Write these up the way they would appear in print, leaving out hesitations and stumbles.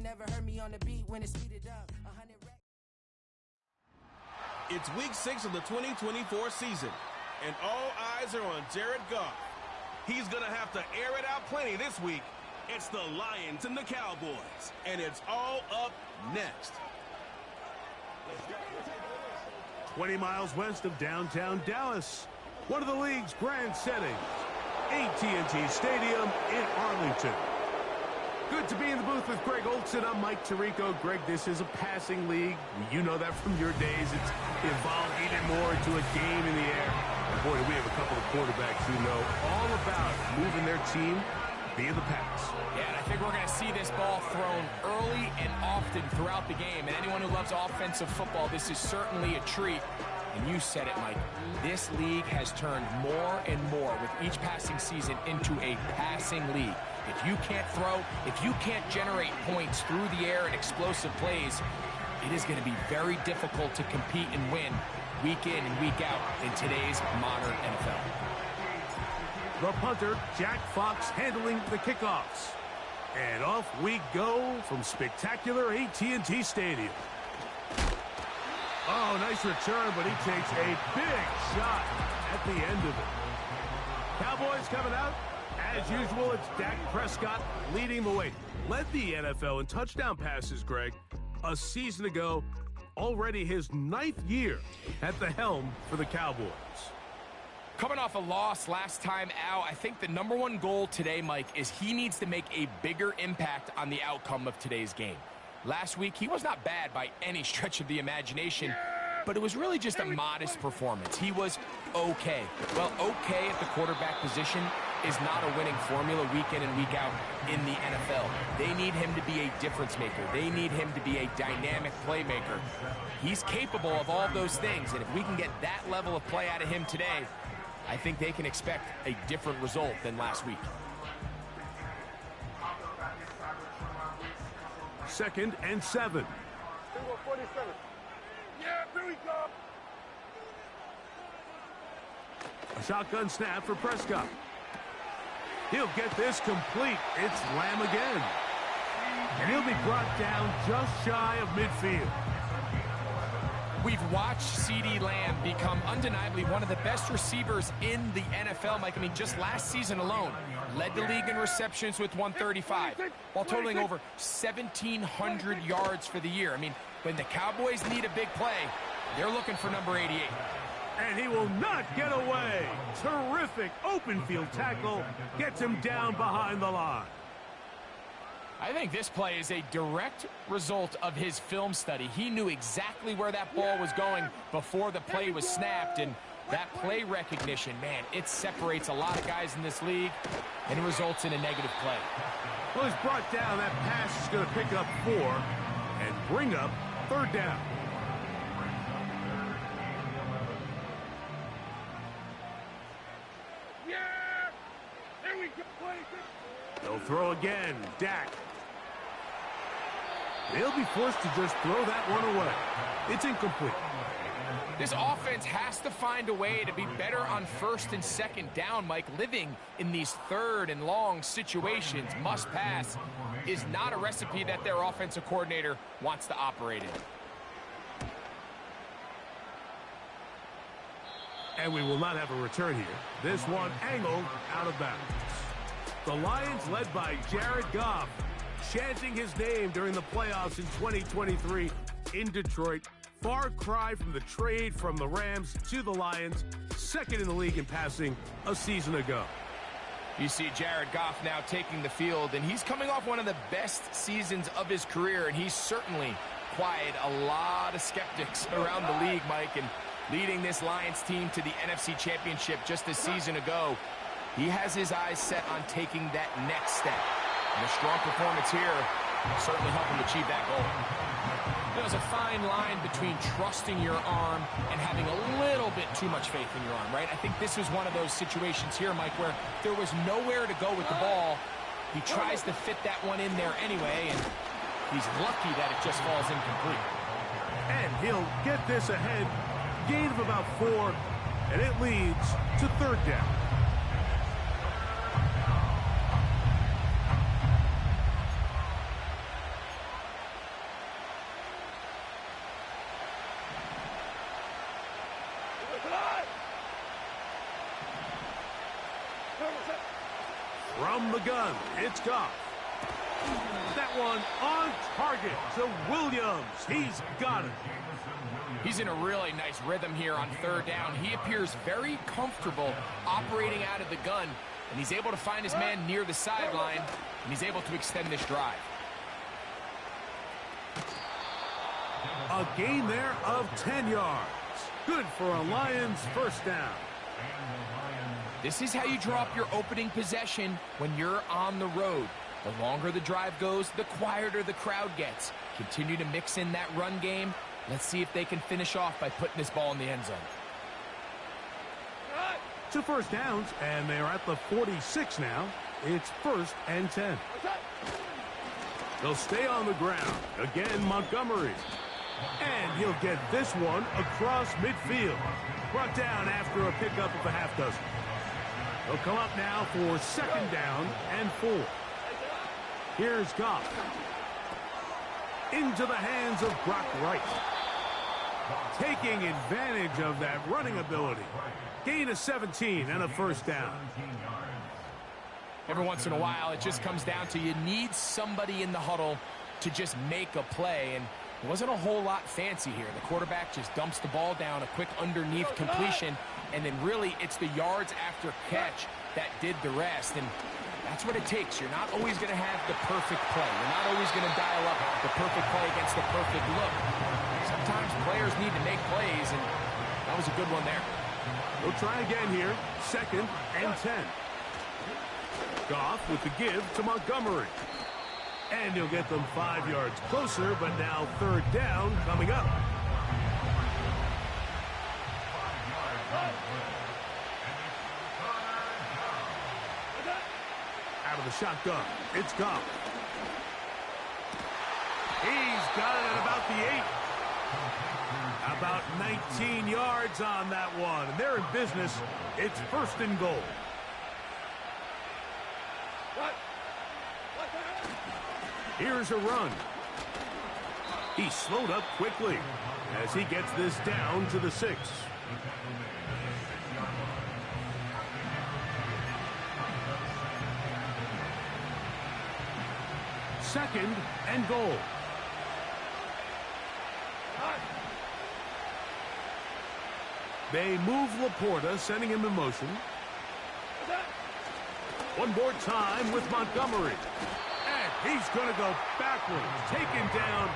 never heard me on the beat when it's speeded up. 100 racks. It's week 6 of the 2024 season, and all eyes are on Jared Goff. He's going to have to air it out plenty this week. It's the Lions and the Cowboys, and it's all up next. 20 miles west of downtown Dallas, one of the league's grand settings, AT&T Stadium in Arlington. Good to be in the booth with Greg Olson. I'm Mike Tirico. Greg, this is a passing league. You know that from your days. It's evolved even more into a game in the air. And boy, we have a couple of quarterbacks who know all about moving their team via the pass. Yeah, and I think we're going to see this ball thrown early and often throughout the game. And anyone who loves offensive football, this is certainly a treat. And you said it, Mike. This league has turned more and more with each passing season into a passing league. If you can't throw, if you can't generate points through the air and explosive plays, it is going to be very difficult to compete and win week in and week out in today's modern NFL. The punter, Jack Fox, handling the kickoffs. And off we go from spectacular AT&T Stadium. Oh, nice return, but he takes a big shot at the end of it. Cowboys coming out. As usual, it's Dak Prescott leading the way. Led the NFL in touchdown passes, Greg, a season ago. Already his 9th year at the helm for the Cowboys. Coming off a loss last time out, I think the #1 goal today, Mike, is he needs to make a bigger impact on the outcome of today's game. Last week, he was not bad by any stretch of the imagination, but it was really just a modest performance. He was okay. Well, okay at the quarterback position is not a winning formula week in and week out in the NFL. They need him to be a difference maker. They need him to be a dynamic playmaker. He's capable of all those things, and if we can get that level of play out of him today, I think they can expect a different result than last week. 2nd and 7. 47. Yeah, here we go. A shotgun snap for Prescott. He'll get this complete. It's Lamb again. And he'll be brought down just shy of midfield. We've watched CeeDee Lamb become undeniably one of the best receivers in the NFL, Mike. I mean, just last season alone, led the league in receptions with 135, while totaling over 1,700 yards for the year. I mean, when the Cowboys need a big play, they're looking for number 88. And he will not get away. Terrific open field tackle. Gets him down behind the line. I think this play is a direct result of his film study. He knew exactly where that ball was going before the play was snapped, and that play recognition, man, it separates a lot of guys in this league, and it results in a negative play. Well, he's brought down. That pass is going to pick up 4 and bring up 3rd down. Yeah! Here we go. They'll throw again. Dak. They'll be forced to just throw that one away. It's incomplete. This offense has to find a way to be better on 1st and 2nd down, Mike. Living in these 3rd and long situations, must pass, is not a recipe that their offensive coordinator wants to operate in. And we will not have a return here. This one angled out of bounds. The Lions led by Jared Goff, chanting his name during the playoffs in 2023 in Detroit. Far cry from the trade from the Rams to the Lions, 2nd in the league in passing a season ago. You see Jared Goff now taking the field, and he's coming off one of the best seasons of his career, and he's certainly quieted a lot of skeptics around the league, Mike, and leading this Lions team to the NFC Championship just a season ago. He has his eyes set on taking that next step. And a strong performance here will certainly help him achieve that goal. There's a fine line between trusting your arm and having a little bit too much faith in your arm, right? I think this was one of those situations here, Mike, where there was nowhere to go with the ball. He tries to fit that one in there anyway, and he's lucky that it just falls incomplete. And he'll get this ahead. Gain of about 4, and it leads to 3rd down. From the gun, it's Goff. That one on target to Williams. He's got it. He's in a really nice rhythm here on third down. He appears very comfortable operating out of the gun, and he's able to find his man near the sideline, and he's able to extend this drive. A gain there of 10 yards. Good for a Lions first down. This is how you draw up your opening possession when you're on the road. The longer the drive goes, the quieter the crowd gets. Continue to mix in that run game. Let's see if they can finish off by putting this ball in the end zone. 2 first downs, and they're at the 46 now. It's 1st and 10. They'll stay on the ground. Again, Montgomery. And he'll get this one across midfield. Brought down after a pickup of a half dozen. They'll come up now for 2nd down and 4. Here's Goff. Into the hands of Brock Wright. Taking advantage of that running ability. Gain of 17 and a first down. Every once in a while, it just comes down to you need somebody in the huddle to just make a play, and it wasn't a whole lot fancy here. The quarterback just dumps the ball down, a quick underneath completion, and then really it's the yards after catch that did the rest, and that's what it takes. You're not always going to have the perfect play. You're not always going to dial up the perfect play against the perfect look. Sometimes players need to make plays, and that was a good one there. We'll try again here. 2nd and 10. Goff with the give to Montgomery. And he'll get them 5 yards closer, but now 3rd down coming up. Out of the shotgun, it's Goff. He's got it at about the 8. About 19 yards on that one. And they're in business. It's 1st and goal. Here's a run. He slowed up quickly as he gets this down to the 6. Second and goal. They move Laporta, sending him in motion. One more time with Montgomery. And he's going to go backwards, taken down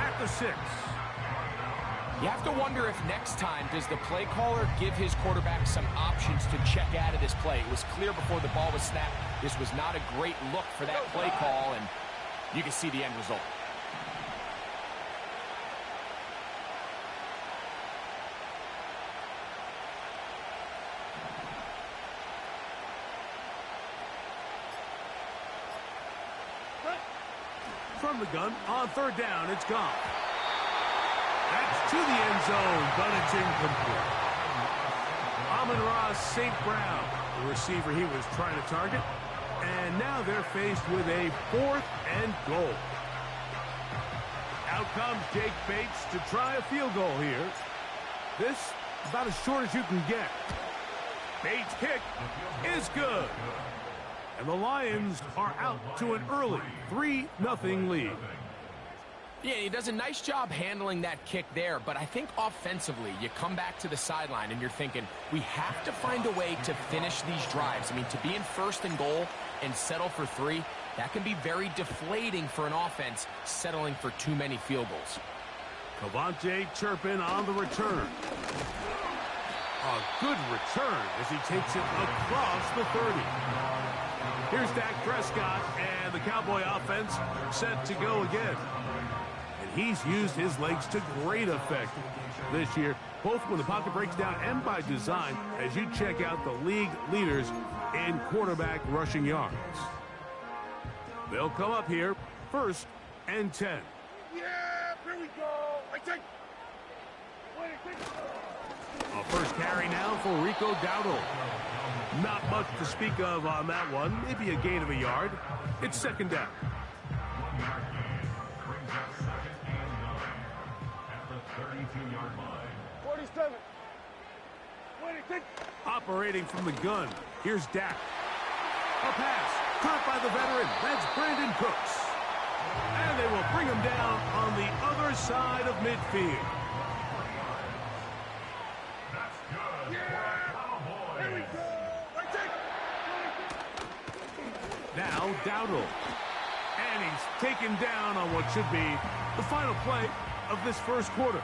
at the 6. You have to wonder if next time does the play caller give his quarterback some options to check out of this play. It was clear before the ball was snapped. This was not a great look for that play call, and you can see the end result. From the gun, on 3rd down, it's Goff. That's to the end zone, but it's incomplete. Amon-Ra St. Brown, the receiver he was trying to target. And now they're faced with a 4th and goal. Out comes Jake Bates to try a field goal here. This about as short as you can get. Bates' kick is good. And the Lions are out to an early 3-0 lead. Yeah, he does a nice job handling that kick there, but I think offensively, you come back to the sideline and you're thinking, we have to find a way to finish these drives. I mean, to be in 1st and goal and settle for 3, that can be very deflating for an offense settling for too many field goals. Cavante Turpin on the return. A good return as he takes it across the 30. Here's Dak Prescott, and the Cowboy offense set to go again. And he's used his legs to great effect this year, both when the pocket breaks down and by design, as you check out the league leaders in quarterback rushing yards. They'll come up here, 1st and 10. Yeah, here we go. I take. A first carry now for Rico Dowdle. Not much to speak of on that one. Maybe a gain of a yard. It's 2nd down. At the 32-yard line. 47. Operating from the gun. Here's Dak. A pass Caught by the veteran. That's Brandon Cooks. And they will bring him down on the other side of midfield. Now Dowdle. And he's taken down on what should be the final play of this first quarter.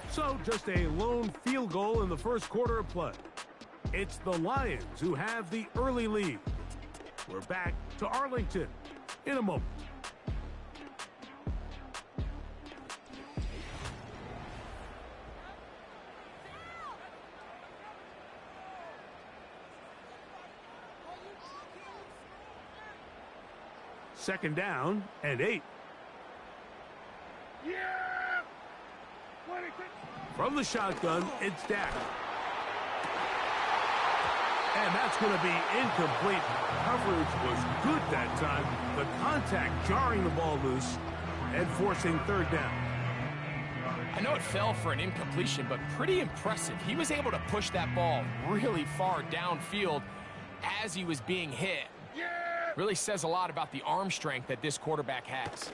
So just a lone field goal in the first quarter of play. It's the Lions who have the early lead. We're back to Arlington in a moment. Second down and 8. Yeah! From the shotgun, it's Dak. And that's going to be incomplete. Coverage was good that time. The contact jarring the ball loose and forcing third down. I know it fell for an incompletion, but pretty impressive. He was able to push that ball really far downfield as he was being hit. Really says a lot about the arm strength that this quarterback has.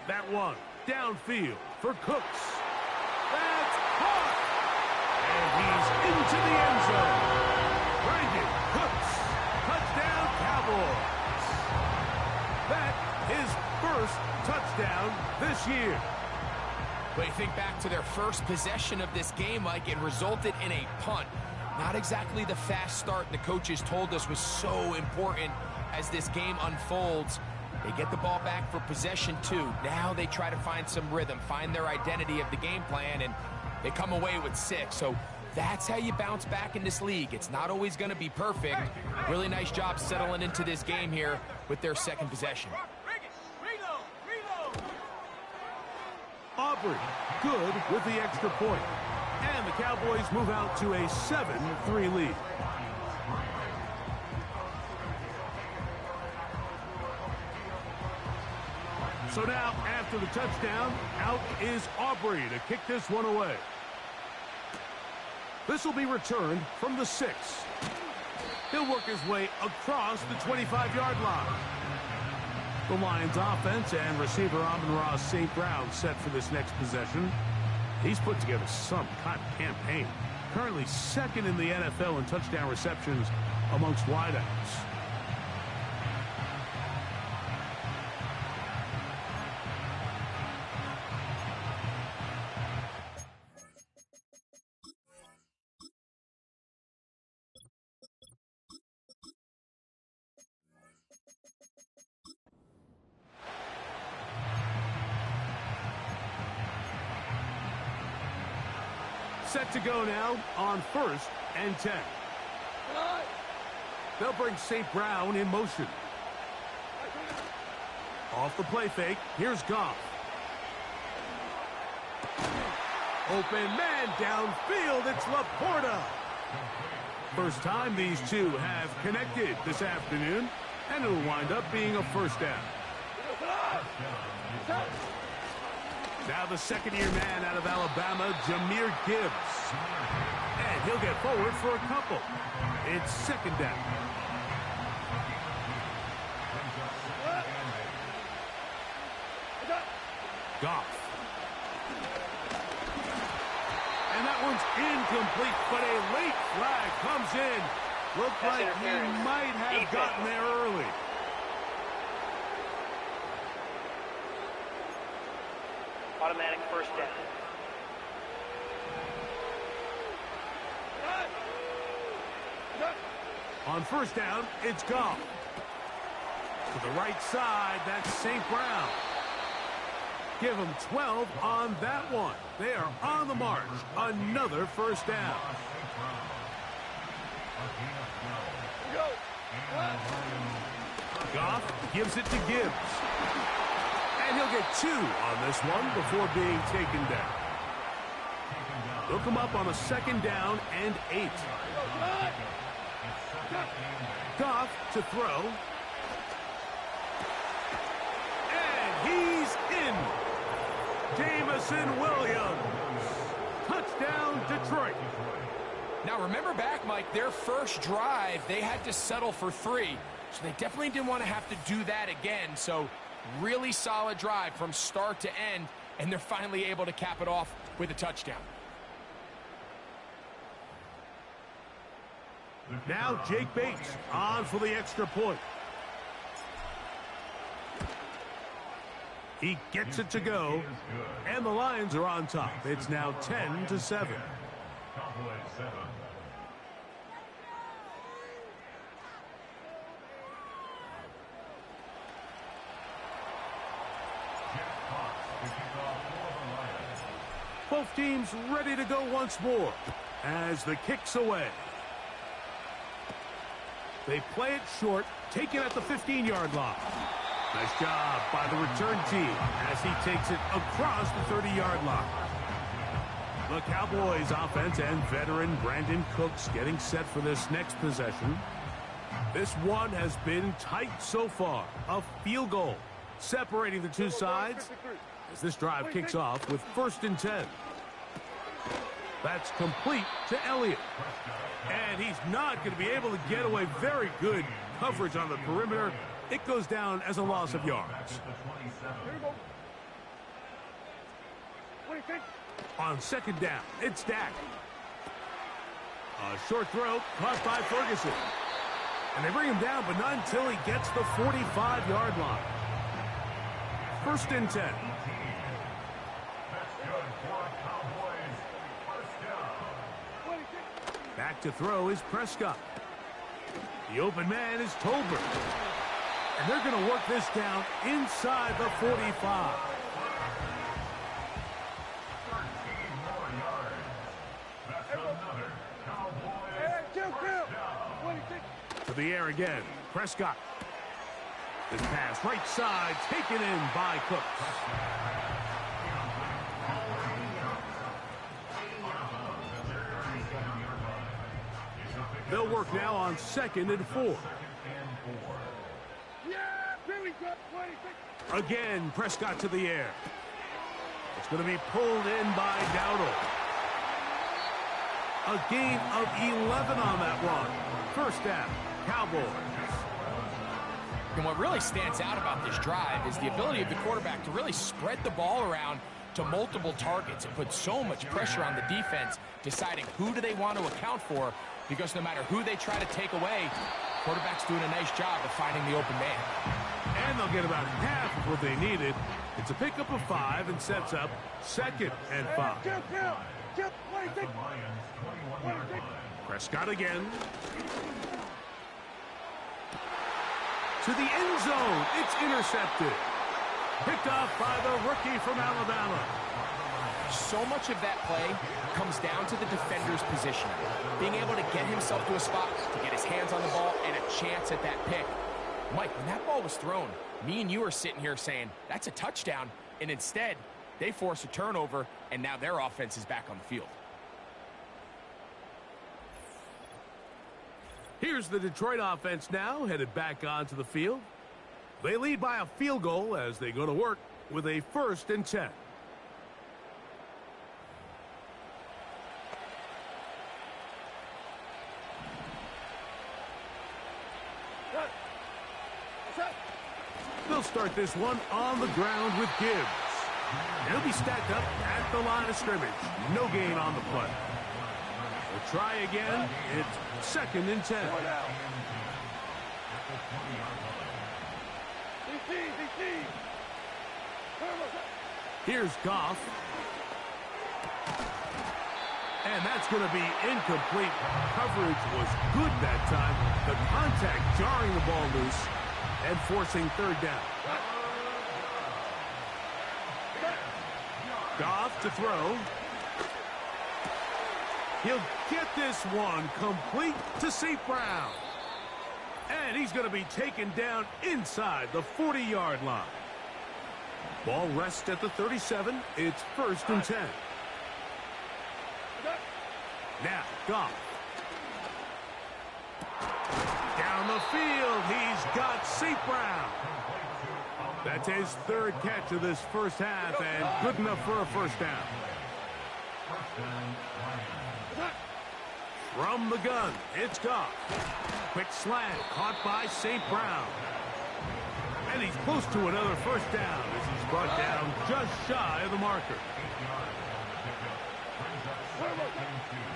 That one downfield for Cooks. That's caught. And he's into the end zone. Brandon Cooks. Touchdown Cowboys. That his first touchdown this year. But you think back to their first possession of this game, Mike, it resulted in a punt. Not exactly the fast start the coaches told us was so important as this game unfolds. They get the ball back for possession 2. Now they try to find some rhythm, find their identity of the game plan, and they come away with 6. So that's how you bounce back in this league. It's not always going to be perfect. Really nice job settling into this game here with their second possession. Aubrey, good with the extra point. And the Cowboys move out to a 7-3 lead. So now, after the touchdown, out is Aubrey to kick this one away. This will be returned from the 6. He'll work his way across the 25-yard line. The Lions offense and receiver Amon-Ra St. Brown set for this next possession. He's put together some kind of campaign. Currently second in the NFL in touchdown receptions amongst wideouts. Set to go now on 1st and 10. They'll bring St. Brown in motion. Off the play fake, here's Goff. Open man downfield, it's Laporta. First time these two have connected this afternoon, and it'll wind up being a first down. Now the second-year man out of Alabama, Jahmyr Gibbs. And he'll get forward for a couple. It's second down. Goff. And that one's incomplete, but a late flag comes in. Looked like he might have gotten there early. Automatic first down. On first down, it's Goff. To the right side, that's St. Brown. Give them 12 on that one. They are on the march. Another first down. Goff gives it to Gibbs. And he'll get 2 on this one before being taken down. They'll come up on a second down and 8. Goff to throw. And he's in. Jamison Williams. Touchdown, Detroit. Now, remember back, Mike, their first drive, they had to settle for 3. So they definitely didn't want to have to do that again. So really solid drive from start to end, and they're finally able to cap it off with a touchdown. Now Jake Bates on for the extra point. He gets it to go, and the Lions are on top. It's now 10-7. Both teams ready to go once more as the kick's away. They play it short, take it at the 15-yard line. Nice job by the return team as he takes it across the 30-yard line. The Cowboys offense and veteran Brandon Cooks getting set for this next possession. This one has been tight so far. A field goal separating the two sides as this drive kicks off with 1st and 10. That's complete to Elliott. And he's not going to be able to get away. Very good coverage on the perimeter. It goes down as a loss of yards. On 2nd down, it's Dak. A short throw caught by Ferguson. And they bring him down, but not until he gets the 45-yard line. 1st and 10. Back to throw is Prescott. The open man is Tolbert. And they're going to work this down inside the 45. To the air again. Prescott. This pass right side taken in by Cooks. They'll work now on 2nd and 4. Again, Prescott to the air. It's going to be pulled in by Dowdle. A gain of 11 on that run. 1st down, Cowboys. And what really stands out about this drive is the ability of the quarterback to really spread the ball around to multiple targets and put so much pressure on the defense, deciding who do they want to account for, because no matter who they try to take away, quarterback's doing a nice job of finding the open man. And they'll get about half of what they needed. It's a pickup of 5 and sets up 2nd and 5. Prescott again. To the end zone. It's intercepted. Picked off by the rookie from Alabama. So much of that play comes down to the defender's position. Being able to get himself to a spot, to get his hands on the ball, and a chance at that pick. Mike, when that ball was thrown, me and you are sitting here saying, that's a touchdown. And instead, they force a turnover, and now their offense is back on the field. Here's the Detroit offense now, headed back onto the field. They lead by a field goal as they go to work with a 1st and 10. They'll start this one on the ground with Gibbs. He'll be stacked up at the line of scrimmage. No gain on the play. They'll try again. It's 2nd and 10. Here's Goff. And that's going to be incomplete. Coverage was good that time. The contact jarring the ball loose and forcing 3rd down. Goff to throw. He'll get this one complete to St. Brown. And he's going to be taken down inside the 40-yard line. Ball rests at the 37. It's 1st and 10. Now, Goff. Down the field, he's got St. Brown. That's his 3rd catch of this first half, and good enough for a 1st down. From the gun, it's Goff. Quick slant, caught by St. Brown. And he's close to another first down as he's brought down just shy of the marker.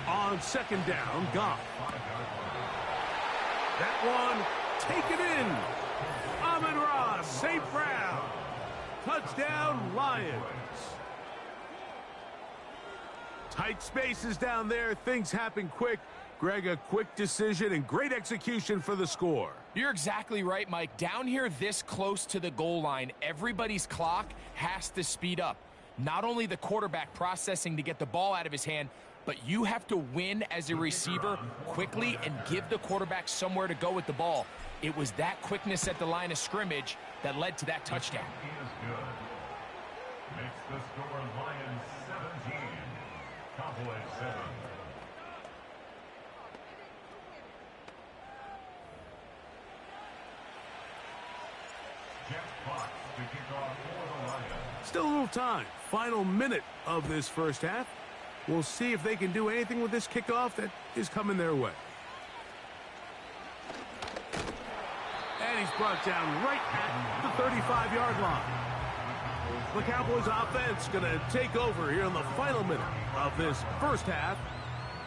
On second down, Goff. That one, taken in. Amon-Ra, St. Brown. Touchdown, Lions. Tight spaces down there. Things happen quick. Greg, a quick decision and great execution for the score. You're exactly right, Mike. Down here this close to the goal line, everybody's clock has to speed up. Not only the quarterback processing to get the ball out of his hand, but you have to win as a receiver quickly and give the quarterback somewhere to go with the ball. It was that quickness at the line of scrimmage that led to that touchdown. Makes the score Lions 17, Cowboys 7. Still a little time. Final minute of this first half. We'll see if they can do anything with this kickoff that is coming their way. And he's brought down right at the 35-yard line. The Cowboys offense going to take over here in the final minute of this first half.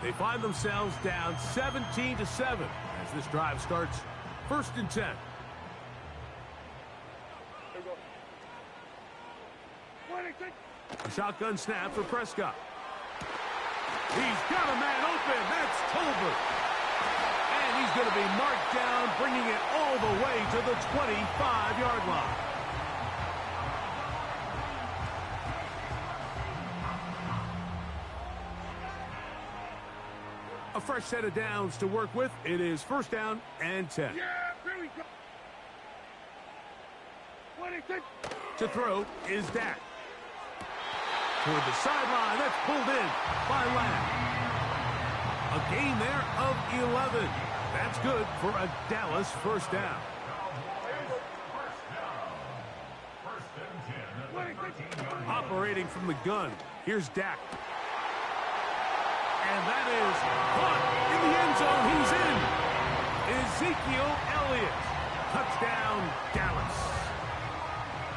They find themselves down 17-7 as this drive starts 1st and 10. A shotgun snap for Prescott. He's got a man open. That's Tolbert. And he's going to be marked down, bringing it all the way to the 25-yard line. A fresh set of downs to work with. It is 1st down and 10. Yeah, here we go. 26. To throw is Dak. Toward the sideline, that's pulled in by Lamb. A gain there of 11. That's good for a Dallas first down. Operating from the gun, here's Dak. And that is caught in the end zone. He's in. Ezekiel Elliott. Touchdown, Dallas.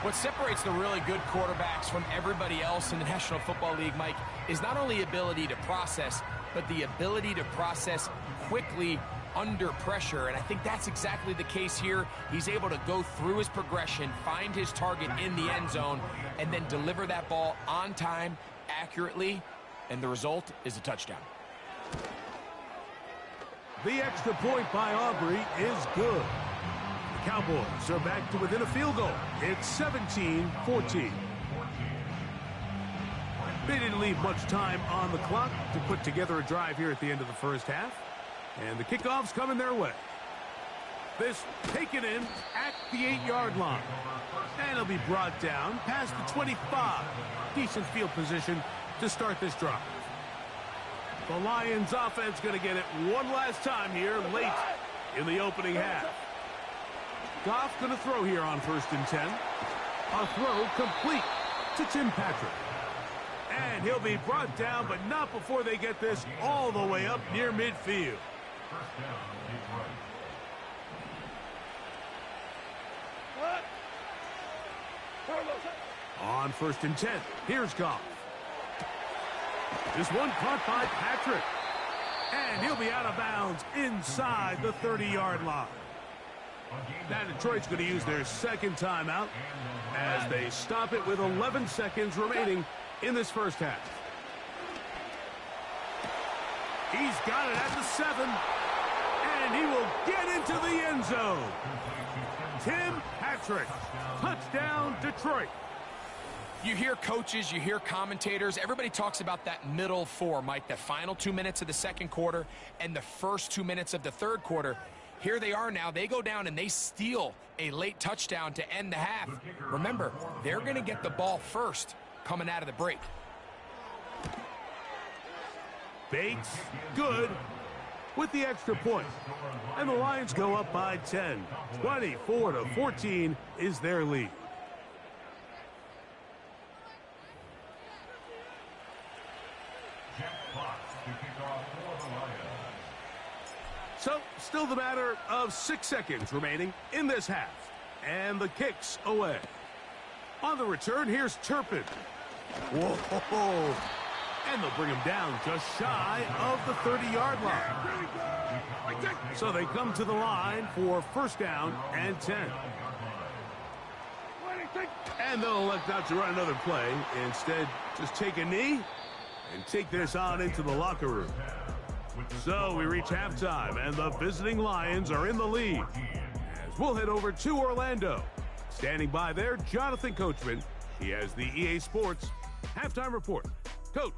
What separates the really good quarterbacks from everybody else in the National Football League, Mike, is not only ability to process, but the ability to process quickly under pressure. And I think that's exactly the case here. He's able to go through his progression, find his target in the end zone, and then deliver that ball on time, accurately, and the result is a touchdown. The extra point by Aubrey is good. The Cowboys are back to within a field goal. It's 17-14. They didn't leave much time on the clock to put together a drive here at the end of the first half. And the kickoff's coming their way. This taken in at the 8-yard line. And it'll be brought down past the 25. Decent field position to start this drive. The Lions offense going to get it one last time here late in the opening half. Goff going to throw here on 1st and 10. A throw complete to Tim Patrick. And he'll be brought down, but not before they get this all the way up near midfield. On 1st and 10, here's Goff. This one caught by Patrick. And he'll be out of bounds inside the 30-yard line. Now Detroit's going to use their second timeout as they stop it with 11 seconds remaining in this first half. He's got it at the 7. And he will get into the end zone. Tim Patrick. Touchdown, Detroit. You hear coaches, you hear commentators, everybody talks about that middle four, Mike, the final 2 minutes of the second quarter and the first 2 minutes of the third quarter. Here they are now. They go down and they steal a late touchdown to end the half. Remember, they're going to get the ball first coming out of the break. Bates, good, with the extra point. And the Lions go up by 10. 24-14 is their lead. Still the matter of 6 seconds remaining in this half. And the kick's away. On the return, here's Turpin. Whoa! And they'll bring him down just shy of the 30-yard line. So they come to the line for first down and 10. And they'll elect not to run another play. Instead, just take a knee and take this on into the locker room. So we reach halftime, and the visiting Lions are in the lead. As we'll head over to Orlando. Standing by there, Jonathan Coachman. He has the EA Sports halftime report. Coach.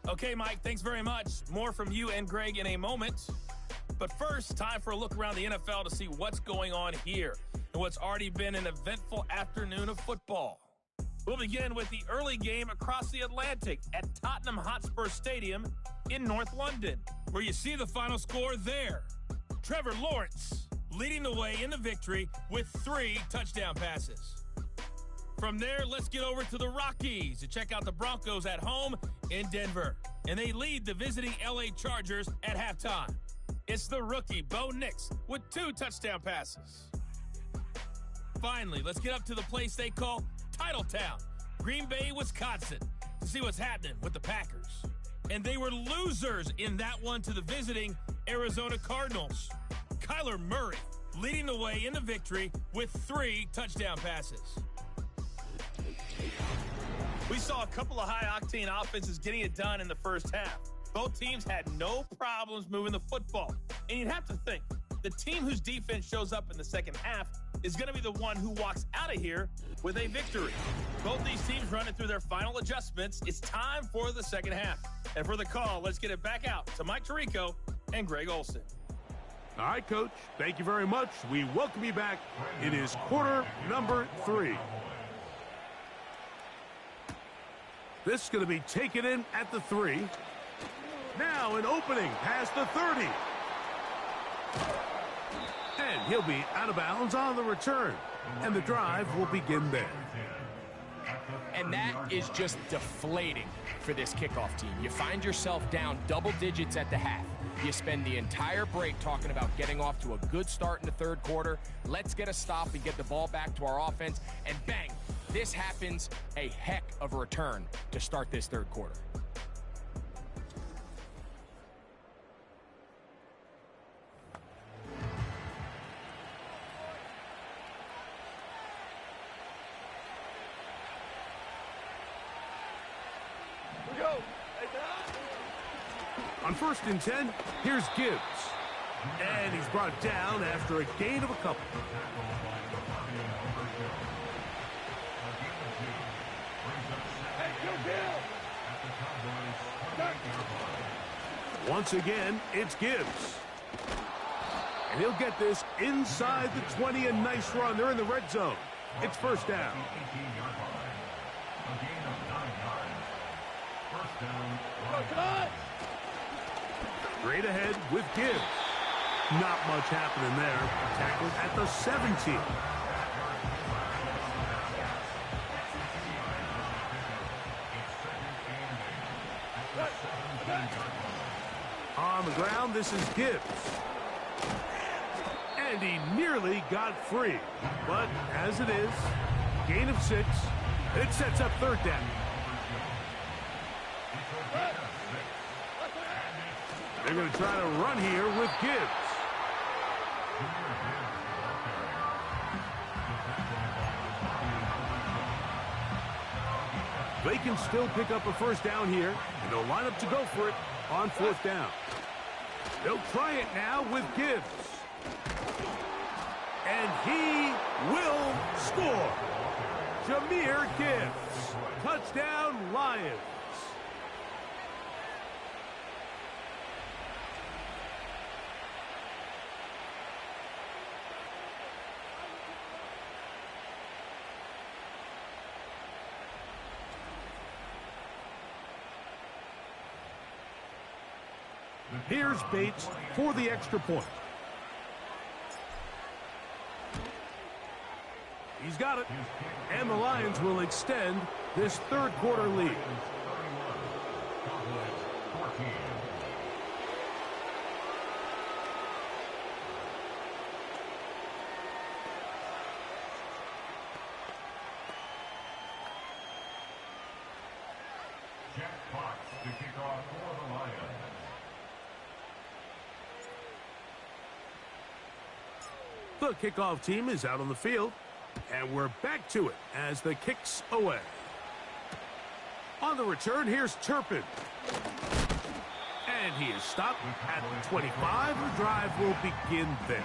Okay, Mike, thanks very much. More from you and Greg in a moment. But first, time for a look around the NFL to see what's going on here and what's already been an eventful afternoon of football. We'll begin with the early game across the Atlantic at Tottenham Hotspur Stadium in North London, where you see the final score there. Trevor Lawrence leading the way in the victory with 3 touchdown passes. From there, let's get over to the Rockies to check out the Broncos at home in Denver. And they lead the visiting LA Chargers at halftime. It's the rookie, Bo Nix, with 2 touchdown passes. Finally, let's get up to the place they call Titletown, Green Bay, Wisconsin, to see what's happening with the Packers. And they were losers in that one to the visiting Arizona Cardinals. Kyler Murray leading the way in the victory with 3 touchdown passes. We saw a couple of high-octane offenses getting it done in the first half. Both teams had no problems moving the football. And you'd have to think, the team whose defense shows up in the second half is going to be the one who walks out of here with a victory. Both these teams running through their final adjustments. It's time for the second half. And for the call, let's get it back out to Mike Tirico and Greg Olsen. All right, Coach. Thank you very much. We welcome you back. It is quarter number 3. This is going to be taken in at the 3. Now an opening past the 30. And he'll be out of bounds on the return. And the drive will begin there. And that is just deflating for this kickoff team. You find yourself down double digits at the half. You spend the entire break talking about getting off to a good start in the third quarter. Let's get a stop and get the ball back to our offense. And bang, this happens. A heck of a return to start this third quarter. On 1st and 10, here's Gibbs. And he's brought down after a gain of a couple. Once again, it's Gibbs. And he'll get this inside the 20. A nice run. They're in the red zone. It's first down. Straight ahead with Gibbs. Not much happening there. Tackled at the 17. On the ground, this is Gibbs. And he nearly got free. But as it is, gain of 6. It sets up third down. They're going to try to run here with Gibbs. They can still pick up a first down here, and they'll line up to go for it on 4th down. They'll try it now with Gibbs. And he will score. Jahmyr Gibbs. Touchdown, Lions. Here's Bates for the extra point. He's got it. And the Lions will extend this third quarter lead. to kick off for the Lions. The kickoff team is out on the field, and we're back to it as the kick's away. On the return, here's Turpin. And he is stopped at the 25. The drive will begin there.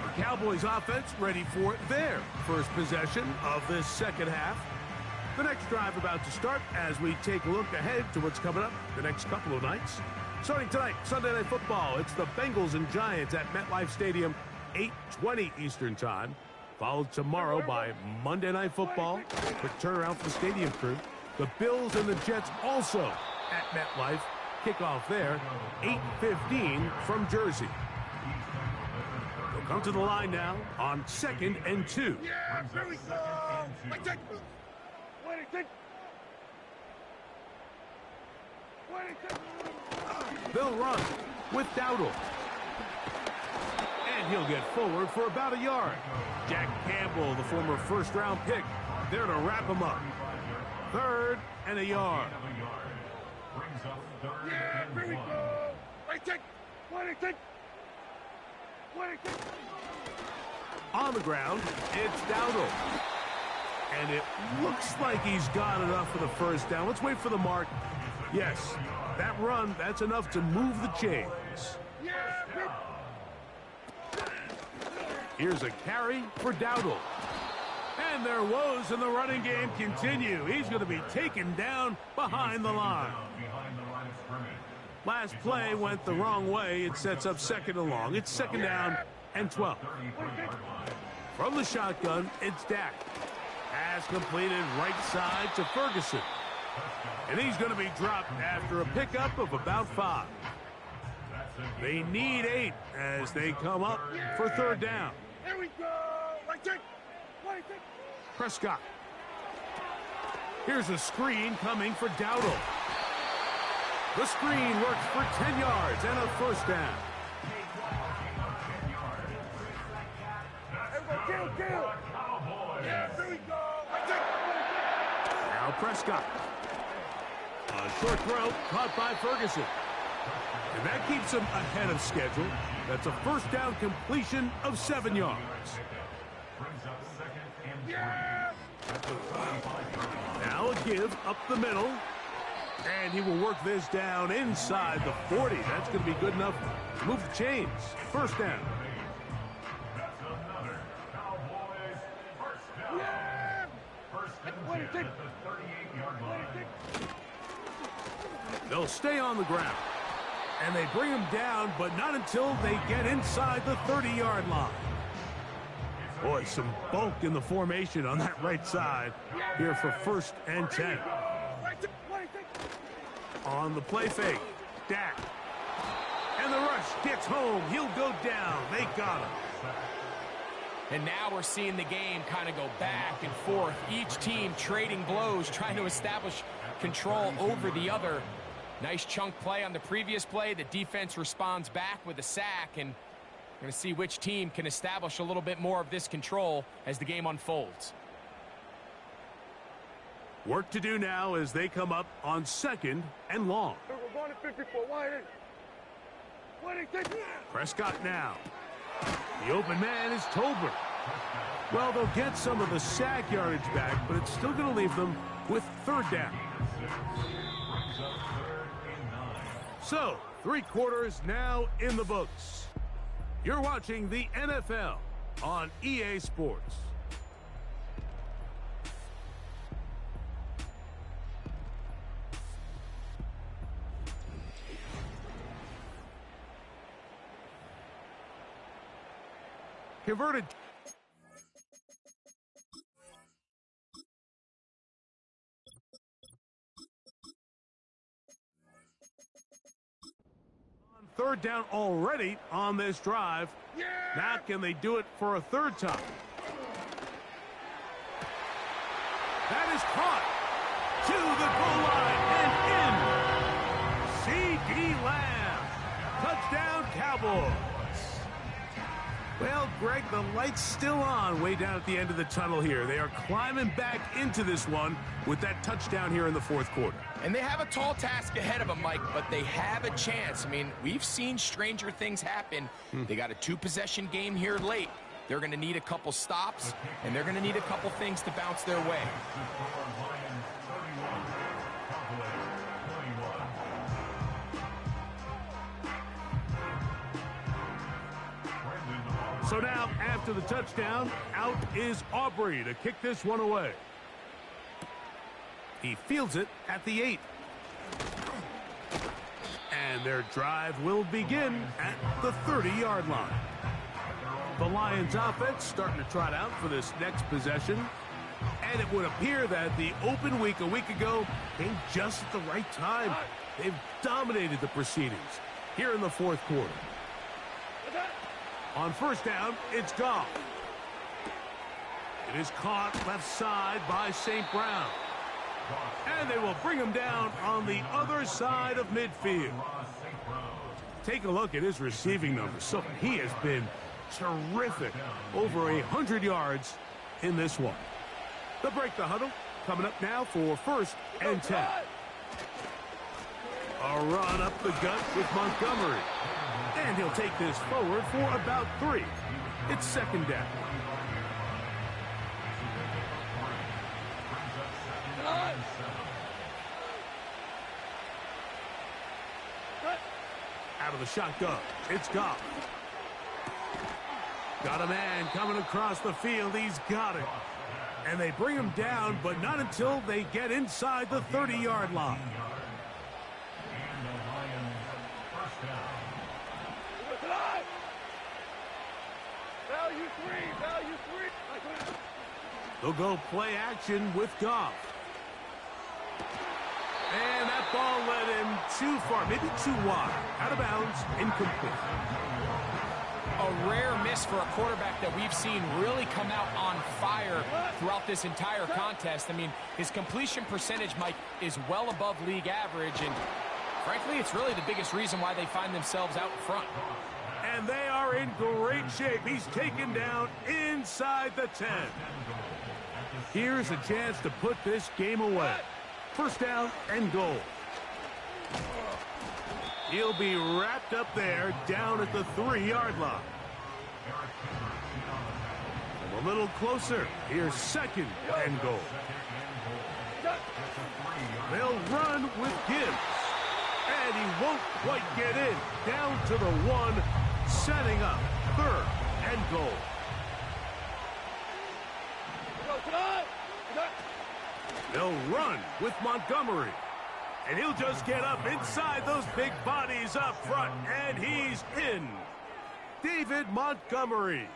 The Cowboys offense ready for their first possession of this second half. The next drive about to start as we take a look ahead to what's coming up the next couple of nights. Starting tonight, Sunday Night Football, it's the Bengals and Giants at MetLife Stadium, 8:20 Eastern Time. Followed tomorrow by Monday Night Football. Quick turnaround for the stadium crew. The Bills and the Jets also at MetLife. Kickoff there, 8:15 from Jersey. They'll come to the line now on 2nd and 2. Yeah, here we go. They'll run with Dowdle. And he'll get forward for about a yard. Jack Campbell, the former first-round pick, there to wrap him up. 3rd and a yard. Yeah, here we go. On the ground, it's Dowdle. And it looks like he's got enough for the first down. Let's wait for the mark. Yes, that run, that's enough to move the chains. Here's a carry for Dowdle. And their woes in the running game continue. He's going to be taken down behind the line. Last play went the wrong way. It sets up 2nd and long. It's 2nd down and 12. From the shotgun, it's Dak. Pass completed right side to Ferguson. And he's going to be dropped after a pickup of about 5. They need 8 as they come up for 3rd down. Here we go. Prescott. Here's a screen coming for Dowdle. The screen works for 10 yards and a 1st down. Kill. Yeah, here we go. Now Prescott. A short throw caught by Ferguson. And that keeps him ahead of schedule. That's a 1st down completion of 7 yards. Now a give up the middle. And he will work this down inside the 40. That's going to be good enough to move the chains. 1st down. They'll stay on the ground. And they bring him down, but not until they get inside the 30-yard line. Boy, some bulk in the formation on that right side here for 1st and 10. On the play fake, Dak. And the rush gets home. He'll go down. They got him. And now we're seeing the game kind of go back and forth. Each team trading blows, trying to establish control over the other. Nice chunk play on the previous play. The defense responds back with a sack, and we're going to see which team can establish a little bit more of this control as the game unfolds. Work to do now as they come up on 2nd and long. We're going to 54. Prescott now. The open man is Tolbert. Well, they'll get some of the sack yardage back, but it's still going to leave them with 3rd down. So, 3 quarters now in the books. You're watching the NFL on EA Sports. Converted. On 3rd down already on this drive. Yeah! Now can they do it for a 3rd time? That is caught to the goal line and in. C.D. Lamb. Touchdown Cowboys. Well, Greg, the light's still on way down at the end of the tunnel here. They are climbing back into this one with that touchdown here in the fourth quarter. And they have a tall task ahead of them, Mike, but they have a chance. I mean, we've seen stranger things happen. They got a two-possession game here late. They're going to need a couple stops, and they're going to need a couple things to bounce their way. So now, after the touchdown, out is Aubrey to kick this one away. He fields it at the 8. And their drive will begin at the 30-yard line. The Lions offense starting to trot out for this next possession. And it would appear that the open week a week ago came just at the right time. They've dominated the proceedings here in the fourth quarter. On first down, it's Goff. It is caught left side by St. Brown. And they will bring him down on the other side of midfield. Take a look at his receiving numbers. So he has been terrific. Over 100 yards in this one. They'll break the huddle. Coming up now for first and 10. A run up the gut with Montgomery. And he'll take this forward for about 3. It's second down. Out of the shotgun, it's Goff. Got a man coming across the field. He's got it. And they bring him down, but not until they get inside the 30-yard line. They'll go play action with Goff. And that ball led him too far, maybe too wide. Out of bounds, incomplete. A rare miss for a quarterback that we've seen really come out on fire throughout this entire contest. I mean, his completion percentage, Mike, is well above league average, and frankly, it's really the biggest reason why they find themselves out front. And they are in great shape. He's taken down inside the 10. Here's a chance to put this game away. First down and goal. He'll be wrapped up there down at the 3-yard line. A little closer. Here's second and goal. They'll run with Gibbs. And he won't quite get in. Down to the 1, setting up third and goal. They'll run with Montgomery. And he'll just get up inside those big bodies up front. And he's in. David Montgomery.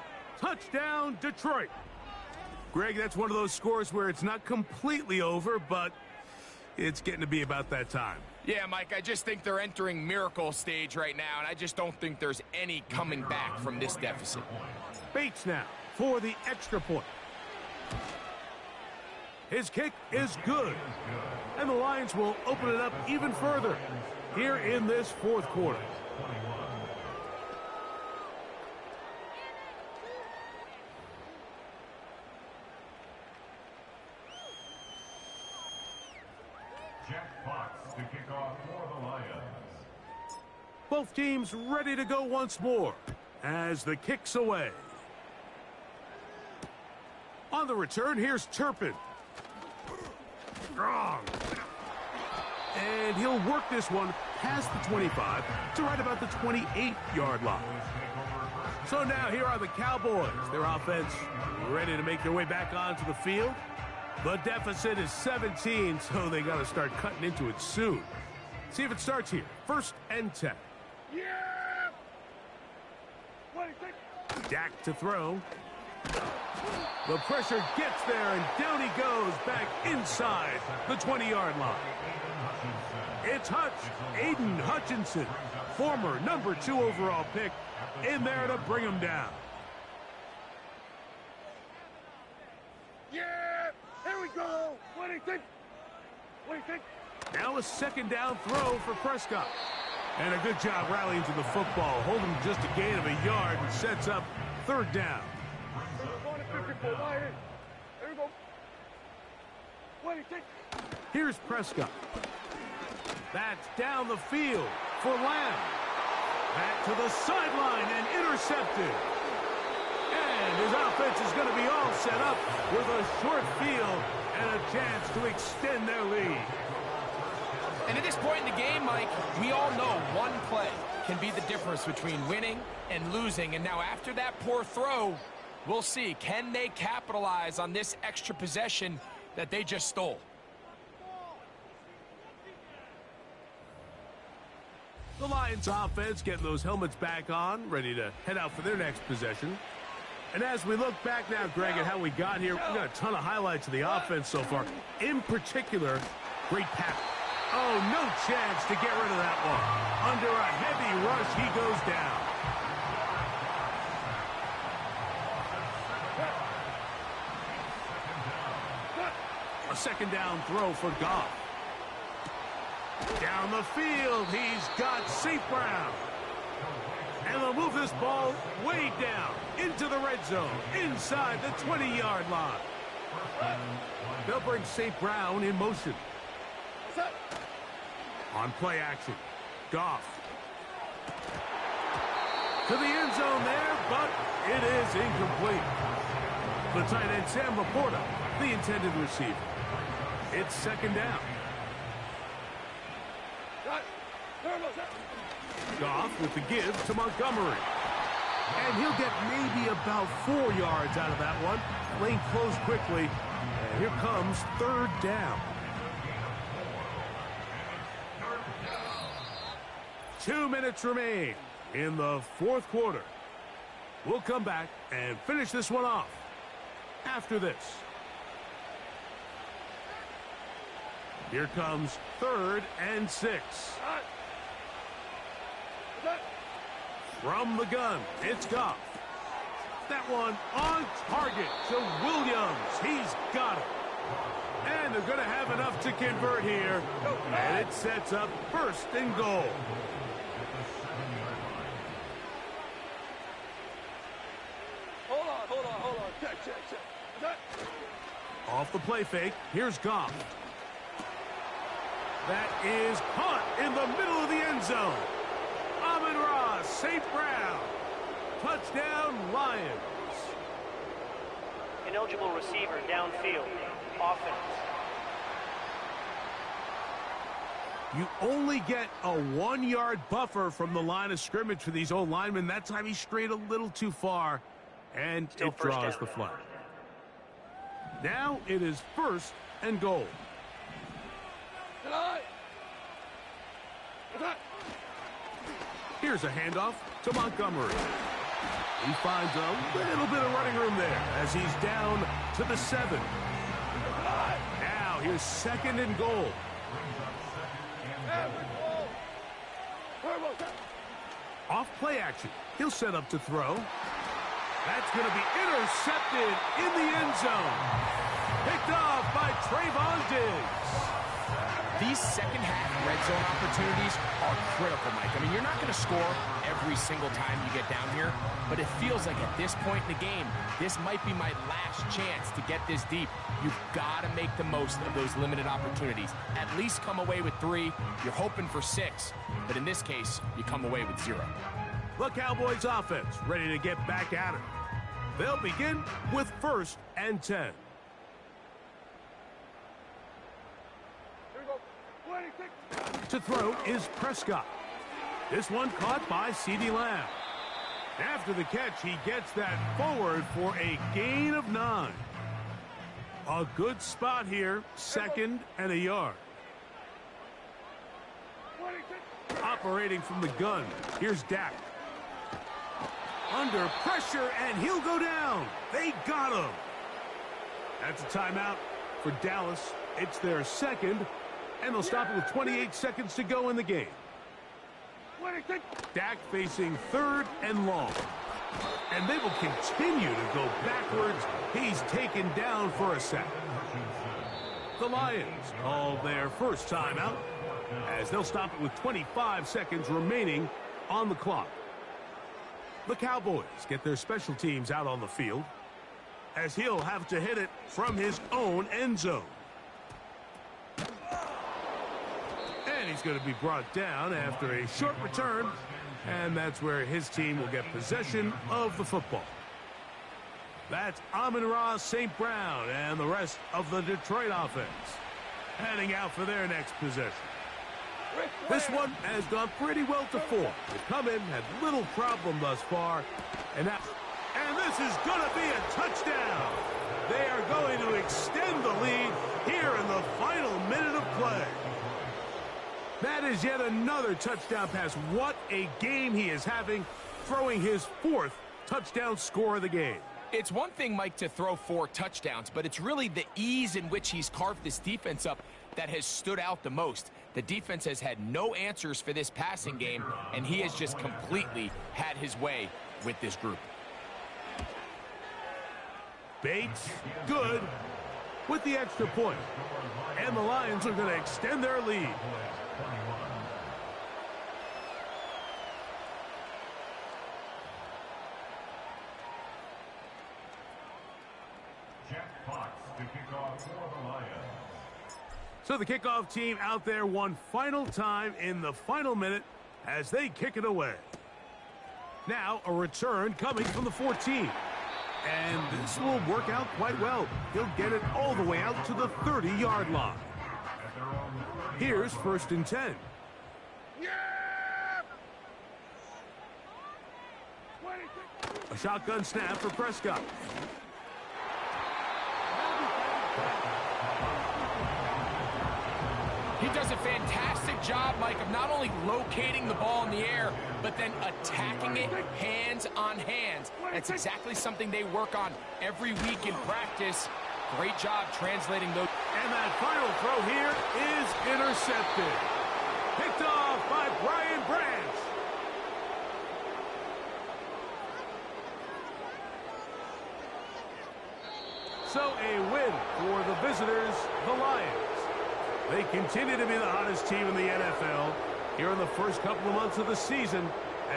Touchdown, Detroit. Greg, that's one of those scores where it's not completely over, but it's getting to be about that time. Yeah, Mike, I just think they're entering miracle stage right now, and I just don't think there's any coming back from this deficit. Bates now for the extra point. His kick is good. And the Lions will open it up even further here in this fourth quarter. To kick off for the Lions. Both teams ready to go once more as the kick's away. On the return, here's Turpin. Strong. And he'll work this one past the 25 to right about the 28-yard line. So now here are the Cowboys. Their offense ready to make their way back onto the field. The deficit is 17, so they got to start cutting into it soon. See if it starts here. First and 10. Yeah! Dak to throw. The pressure gets there, and down he goes back inside the 20-yard line. It's Hutch, Aiden Hutchinson, former number 2 overall pick, in there to bring him down. Yeah! Here we go! What do you think? What do you think? Now a second down throw for Prescott. And a good job rallying to the football, holding just a gain of a yard, and sets up third down. Here's Prescott. That's down the field for Lamb. Back to the sideline and intercepted. And his offense is going to be all set up with a short field and a chance to extend their lead. And at this point in the game, Mike, we all know one play can be the difference between winning and losing. And now after that poor throw, we'll see. Can they capitalize on this extra possession that they just stole? The Lions offense getting those helmets back on, ready to head out for their next possession. And as we look back now, Greg, at how we got here, we got a ton of highlights of the offense so far. In particular, great pass. Oh, no chance to get rid of that one. Under a heavy rush, he goes down. A second down throw for Goff. Down the field, he's got St. Brown. And they'll move this ball way down into the red zone, inside the 20-yard line. They'll bring St. Brown in motion. On play action, Goff. To the end zone there, but it is incomplete. The tight end, Sam Laporta, the intended receiver. It's second down. Goff with the give to Montgomery. And he'll get maybe about 4 yards out of that one. Lane closed quickly. And here comes third down. 2 minutes remain in the fourth quarter. We'll come back and finish this one off after this. Here comes 3rd and 6. From the gun, it's Goff. That one on target to Williams. He's got it. And they're going to have enough to convert here. And it sets up 1st and goal. Hold on. Check. Off the play fake, here's Goff. That is caught in the middle of the end zone. Amon-Ra, St. Brown. Touchdown, Lions. Ineligible receiver downfield. Offense. You only get a 1-yard buffer from the line of scrimmage for these old linemen. That time he strayed a little too far, and Still it draws down. the flag. Now it is 1st and goal. Here's a handoff to Montgomery. He finds a little bit of running room there as he's down to the 7. Now here's 2nd and goal. Off play action. He'll set up to throw. That's going to be intercepted in the end zone. Picked off by Trayvon Diggs. These second-half red zone opportunities are critical, Mike. I mean, you're not going to score every single time you get down here, but it feels like at this point in the game, this might be my last chance to get this deep. You've got to make the most of those limited opportunities. At least come away with 3. You're hoping for 6, but in this case, you come away with 0. The Cowboys offense ready to get back at it. They'll begin with 1st and 10. To throw is Prescott. This one caught by CeeDee Lamb. After the catch, he gets that forward for a gain of 9. A good spot here, 2nd and a yard. Operating from the gun, here's Dak. Under pressure, and he'll go down. They got him. That's a timeout for Dallas. It's their 2nd. And they'll stop it with 28 seconds to go in the game. Dak facing 3rd and long. And they will continue to go backwards. He's taken down for a sack. The Lions call their first timeout as they'll stop it with 25 seconds remaining on the clock. The Cowboys get their special teams out on the field, as he'll have to hit it from his own end zone. And he's going to be brought down after a short return, and that's where his team will get possession of the football. That's Amon-Ra, St. Brown, and the rest of the Detroit offense heading out for their next possession. This one has gone pretty well to form. They've come in, had little problem thus far, and this is going to be a touchdown. They are going to extend the lead here in the final minute of play. That is yet another touchdown pass. What a game he is having, throwing his 4th touchdown score of the game. It's one thing, Mike, to throw 4 touchdowns, but it's really the ease in which he's carved this defense up that has stood out the most. The defense has had no answers for this passing game, and he has just completely had his way with this group. Bates, good, with the extra point. And the Lions are going to extend their lead. So the kickoff team out there one final time in the final minute as they kick it away. Now a return coming from the 14. And this will work out quite well. He'll get it all the way out to the 30-yard line. Here's 1st and 10. A shotgun snap for Prescott. He does a fantastic job, Mike, of not only locating the ball in the air, but then attacking it hands on hands. That's exactly something they work on every week in practice. Great job translating those. And that final throw here is intercepted. Picked off by Brian Branch. So a win for the visitors, the Lions. They continue to be the hottest team in the NFL here in the first couple of months of the season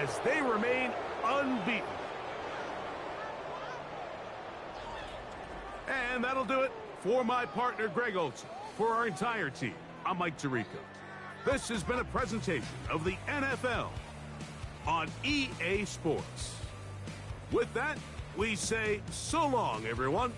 as they remain unbeaten. And that'll do it for my partner, Greg Olson. For our entire team, I'm Mike Tirico. This has been a presentation of the NFL on EA Sports. With that, we say so long, everyone.